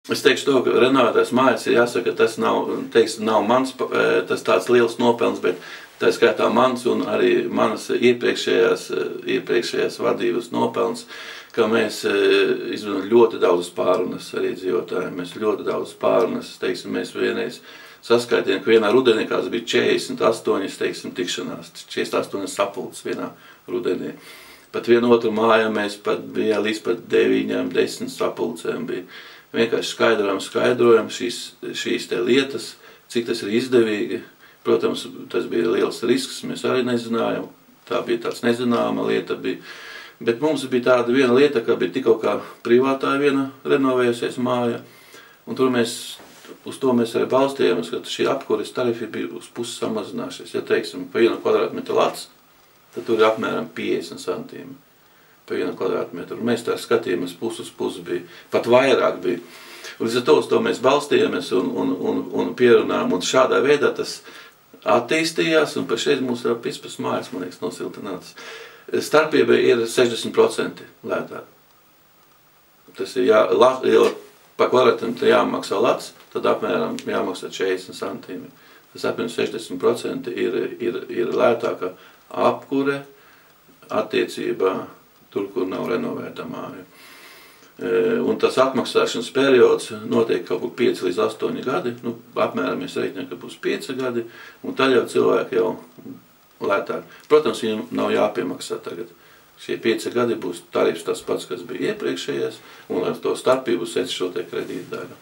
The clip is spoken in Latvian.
Es teikšu to, ka renovētās mājas ir jāsaka, tas nav, teiksim, nav mans, tas tāds liels nopelns, bet tā skaitā mans un arī manas iepriekšējās vadības nopelns, ka mēs izvedam ļoti daudz pārunas ar iedzīvotājiem. Mēs ļoti daudz pārunas, teiksim, mēs vienreiz saskaitījām, ka vienā rudenī kāds bija 48, teiksim, tikšanās, 48 sapulces vienā rudenī. Pat vienu otru mājā mēs pat bija līdz pat 9, 10 sapulcēm bija. Vienkārši skaidrojam šīs te lietas, cik tas ir izdevīgi. Protams, tas bija liels risks, mēs arī nezinājām. Tā bija tāds nezināma lieta. Bet mums bija tāda viena lieta, ka bija tikko kā privātā viena renovējusies māja. Un tur uz to mēs arī balstījāmies, ka šī apkures tarifi bija uz pusi samazinājušies. Ja, teiksim, pa 1 kvadrātmetru lats, tad tur ir apmēram 50 centīmi. Pa 1 kvadrātmetru. Mēs tā skatījāmies pusi uz pusi bija, pat vairāk bija. Līdz ar to mēs balstījāmies un pierunājām, un šādā veidā tas attīstījās, un pašreiz mums jau 15 mājas, man liekas, nosiltinātas. Starpība ir 60% lētāk. Tas ir ja pa kvadrātmetru jāmaksā lats, tad apmēram jāmaksā 40 centīmi. Tas apmēram 60% ir lētāka apkure attiecībā tur, kur nav renovēta māja. Un tas atmaksāšanas periods notiek kaut kur 5 līdz 8 gadi. Nu, apmēram mēs reiķinām, ka būs 5 gadi, un tad jau cilvēki jau lētāk. Protams, viņam nav jāpiemaksā tagad. Šie 5 gadi būs tarifs tas pats, kas bija iepriekšējais, un ar to starpību sec šo te kredītdaļu.